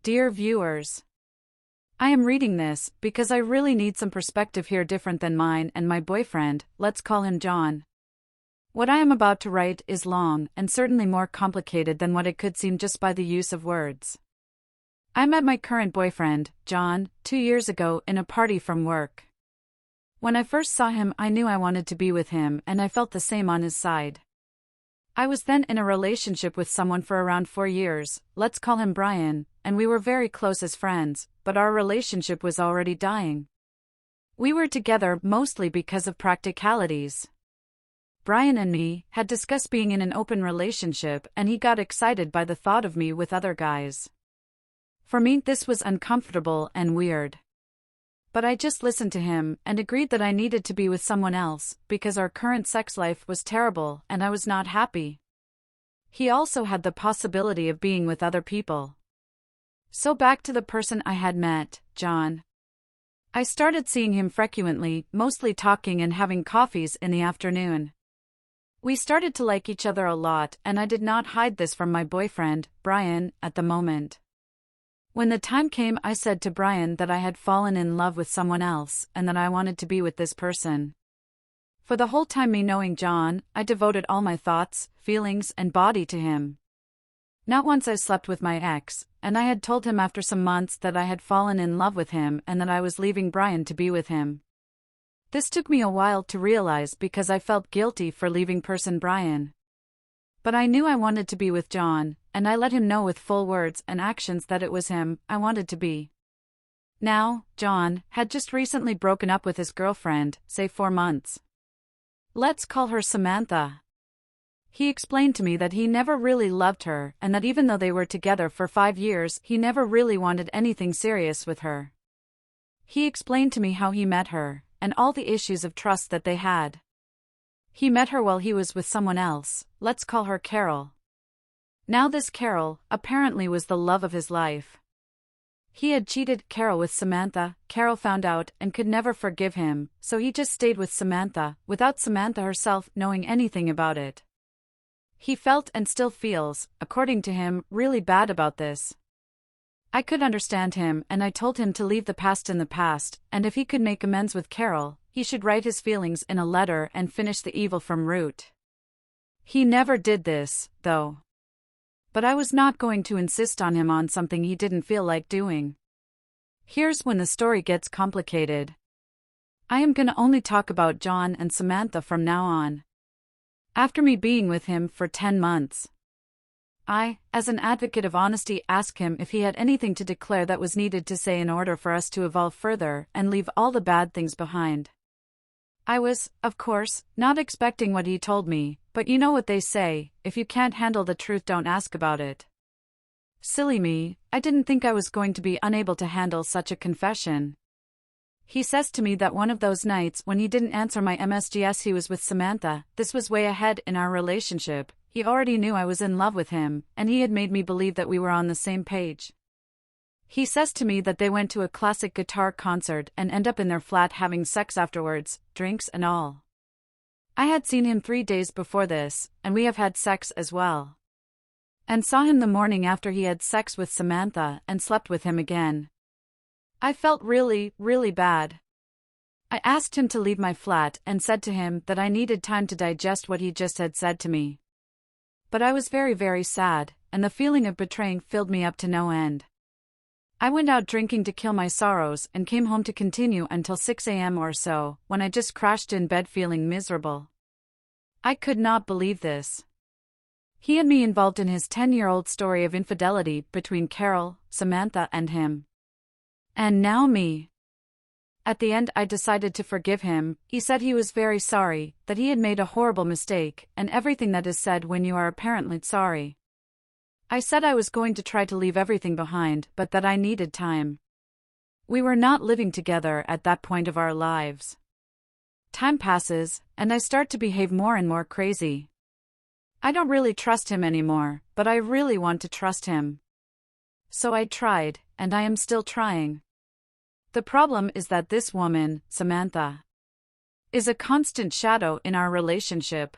Dear viewers, I am reading this because I really need some perspective here different than mine and my boyfriend, let's call him John. What I am about to write is long and certainly more complicated than what it could seem just by the use of words. I met my current boyfriend, John, 2 years ago in a party from work. When I first saw him, I knew I wanted to be with him, and I felt the same on his side. I was then in a relationship with someone for around 4 years, let's call him Brian, and we were very close as friends, but our relationship was already dying. We were together mostly because of practicalities. Brian and me had discussed being in an open relationship, and he got excited by the thought of me with other guys. For me, this was uncomfortable and weird. But I just listened to him and agreed that I needed to be with someone else because our current sex life was terrible and I was not happy. He also had the possibility of being with other people. So back to the person I had met, John. I started seeing him frequently, mostly talking and having coffees in the afternoon. We started to like each other a lot, and I did not hide this from my boyfriend, Brian, at the moment. When the time came, I said to Brian that I had fallen in love with someone else and that I wanted to be with this person. For the whole time me knowing John, I devoted all my thoughts, feelings, and body to him. Not once I slept with my ex, and I had told him after some months that I had fallen in love with him and that I was leaving Brian to be with him. This took me a while to realize because I felt guilty for leaving person Brian. But I knew I wanted to be with John, and I let him know with full words and actions that it was him I wanted to be. Now, John had just recently broken up with his girlfriend, say 4 months. Let's call her Samantha. He explained to me that he never really loved her and that even though they were together for 5 years, he never really wanted anything serious with her. He explained to me how he met her and all the issues of trust that they had. He met her while he was with someone else, let's call her Carol. Now this Carol, apparently was the love of his life. He had cheated Carol with Samantha, Carol found out and could never forgive him, so he just stayed with Samantha, without Samantha herself knowing anything about it. He felt and still feels, according to him, really bad about this. I could understand him and I told him to leave the past in the past, and if he could make amends with Carol, he should write his feelings in a letter and finish the evil from root. He never did this, though. But I was not going to insist on him on something he didn't feel like doing. Here's when the story gets complicated. I am gonna only talk about John and Samantha from now on. After me being with him for 10 months, I, as an advocate of honesty, asked him if he had anything to declare that was needed to say in order for us to evolve further and leave all the bad things behind. I was, of course, not expecting what he told me, but you know what they say, if you can't handle the truth, don't ask about it. Silly me, I didn't think I was going to be unable to handle such a confession. He says to me that one of those nights when he didn't answer my MSGs he was with Samantha, this was way ahead in our relationship, he already knew I was in love with him, and he had made me believe that we were on the same page. He says to me that they went to a classic guitar concert and end up in their flat having sex afterwards, drinks and all. I had seen him 3 days before this, and we have had sex as well. And saw him the morning after he had sex with Samantha and slept with him again. I felt really, really bad. I asked him to leave my flat and said to him that I needed time to digest what he just had said to me. But I was very, very sad, and the feeling of betraying filled me up to no end. I went out drinking to kill my sorrows and came home to continue until 6 a.m. or so, when I just crashed in bed feeling miserable. I could not believe this. He had me involved in his 10-year-old story of infidelity between Carol, Samantha and him. And now me. At the end I decided to forgive him. He said he was very sorry, that he had made a horrible mistake, and everything that is said when you are apparently sorry. I said I was going to try to leave everything behind, but that I needed time. We were not living together at that point of our lives. Time passes, and I start to behave more and more crazy. I don't really trust him anymore, but I really want to trust him. So I tried, and I am still trying. The problem is that this woman, Samantha, is a constant shadow in our relationship.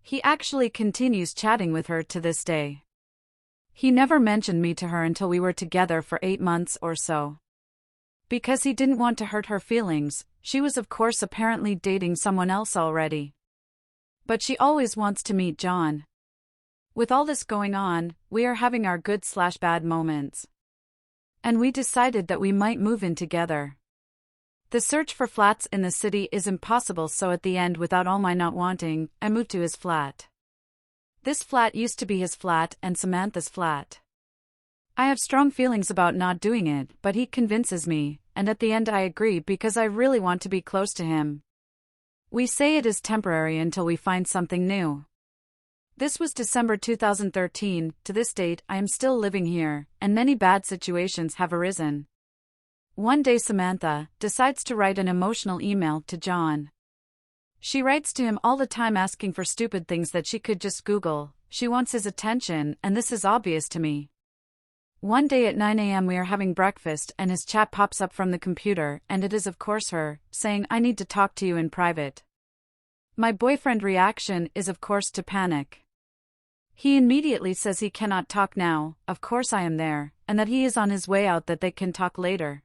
He actually continues chatting with her to this day. He never mentioned me to her until we were together for 8 months or so. Because he didn't want to hurt her feelings, she was of course apparently dating someone else already. But she always wants to meet John. With all this going on, we are having our good/bad moments. And we decided that we might move in together. The search for flats in the city is impossible, so at the end, without all my not wanting, I moved to his flat. This flat used to be his flat and Samantha's flat. I have strong feelings about not doing it, but he convinces me, and at the end I agree because I really want to be close to him. We say it is temporary until we find something new. This was December 2013, to this date I am still living here, and many bad situations have arisen. One day Samantha decides to write an emotional email to John. She writes to him all the time asking for stupid things that she could just Google. She wants his attention, and this is obvious to me. One day at 9 a.m. we are having breakfast and his chat pops up from the computer, and it is of course her, saying, "I need to talk to you in private." My boyfriend reaction is of course to panic. He immediately says he cannot talk now, of course I am there, and that he is on his way out, that they can talk later.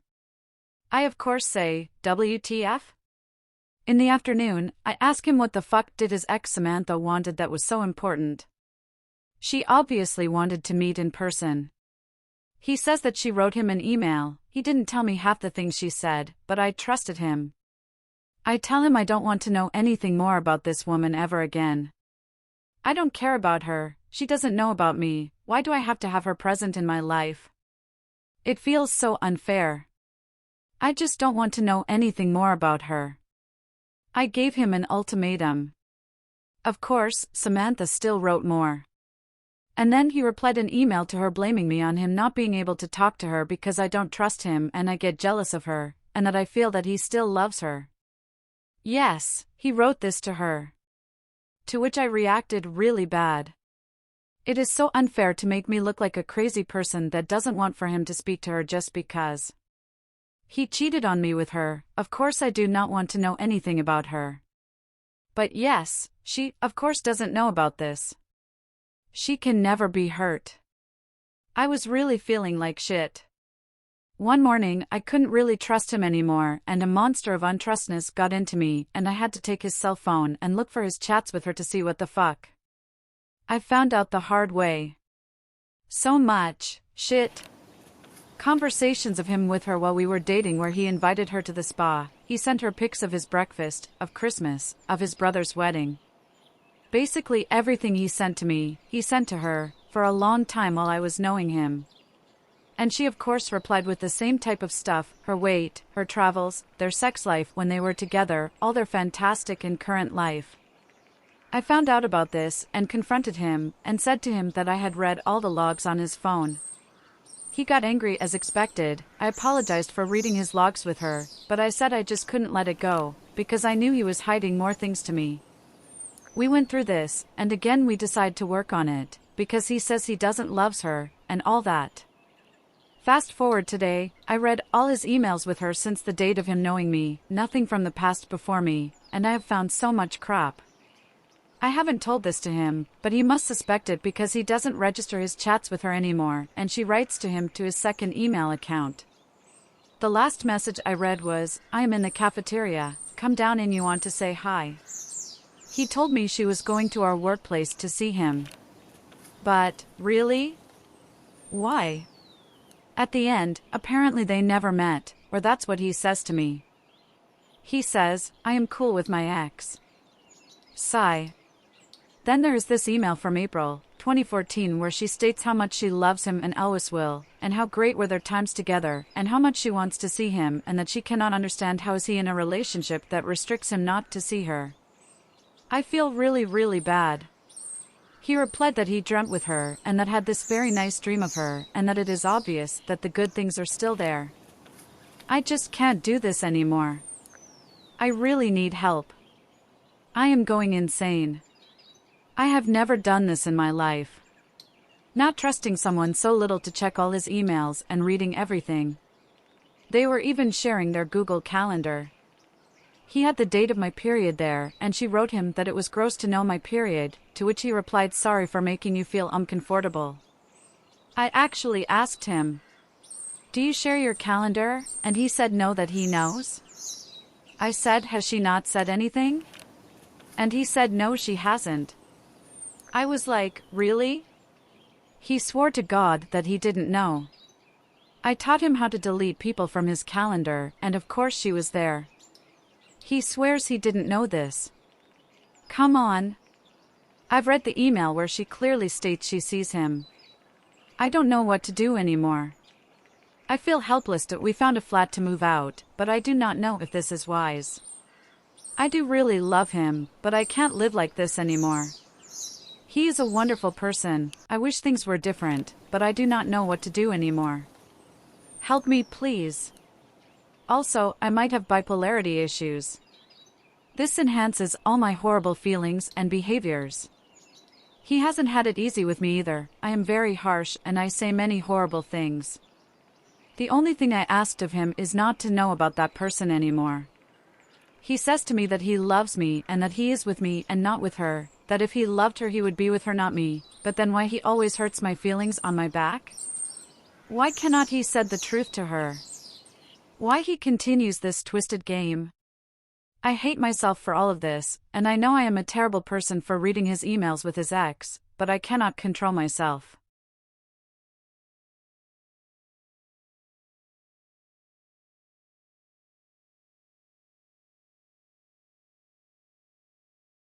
I of course say, WTF? In the afternoon, I ask him what the fuck did his ex Samantha wanted that was so important. She obviously wanted to meet in person. He says that she wrote him an email. He didn't tell me half the things she said, but I trusted him. I tell him I don't want to know anything more about this woman ever again. I don't care about her, she doesn't know about me, why do I have to have her present in my life? It feels so unfair. I just don't want to know anything more about her. I gave him an ultimatum. Of course, Samantha still wrote more. And then he replied an email to her blaming me on him not being able to talk to her because I don't trust him and I get jealous of her, and that I feel that he still loves her. Yes, he wrote this to her. To which I reacted really bad. It is so unfair to make me look like a crazy person that doesn't want for him to speak to her just because. He cheated on me with her, of course I do not want to know anything about her. But yes, she, of course, doesn't know about this. She can never be hurt. I was really feeling like shit. One morning I couldn't really trust him anymore, and a monster of untrustness got into me, and I had to take his cell phone and look for his chats with her to see what the fuck. I found out the hard way. So much shit. Conversations of him with her while we were dating, where he invited her to the spa, he sent her pics of his breakfast, of Christmas, of his brother's wedding. Basically everything he sent to me, he sent to her, for a long time while I was knowing him. And she of course replied with the same type of stuff, her weight, her travels, their sex life when they were together, all their fantastic and current life. I found out about this and confronted him and said to him that I had read all the logs on his phone. He got angry as expected. I apologized for reading his logs with her, but I said I just couldn't let it go, because I knew he was hiding more things to me. We went through this, and again we decided to work on it, because he says he doesn't loves her, and all that. Fast forward today, I read all his emails with her since the date of him knowing me, nothing from the past before me, and I have found so much crap. I haven't told this to him, but he must suspect it because he doesn't register his chats with her anymore, and she writes to him to his second email account. The last message I read was, "I am in the cafeteria, come down and you want to say hi." He told me she was going to our workplace to see him. But, really? Why? At the end, apparently they never met, or that's what he says to me. He says, "I am cool with my ex." Sigh. Then there is this email from April 2014 where she states how much she loves him and always will, and how great were their times together, and how much she wants to see him, and that she cannot understand how is he in a relationship that restricts him not to see her. I feel really bad. He replied that he dreamt with her, and that had this very nice dream of her, and that it is obvious that the good things are still there. I just can't do this anymore. I really need help. I am going insane. I have never done this in my life. Not trusting someone so little to check all his emails and reading everything. They were even sharing their Google Calendar. He had the date of my period there, and she wrote him that it was gross to know my period, to which he replied, "Sorry for making you feel uncomfortable." I actually asked him, "Do you share your calendar?" And he said no, that he knows. I said, "Has she not said anything?" And he said no, she hasn't. I was like, really? He swore to God that he didn't know. I taught him how to delete people from his calendar, and of course she was there. He swears he didn't know this. Come on. I've read the email where she clearly states she sees him. I don't know what to do anymore. I feel helpless that we found a flat to move out, but I do not know if this is wise. I do really love him, but I can't live like this anymore. He is a wonderful person. I wish things were different, but I do not know what to do anymore. Help me, please. Also, I might have bipolarity issues. This enhances all my horrible feelings and behaviors. He hasn't had it easy with me either. I am very harsh and I say many horrible things. The only thing I asked of him is not to know about that person anymore. He says to me that he loves me and that he is with me and not with her, that if he loved her he would be with her, not me, but then why he always hurts my feelings on my back? Why cannot he said the truth to her? Why he continues this twisted game? I hate myself for all of this, and I know I am a terrible person for reading his emails with his ex, but I cannot control myself.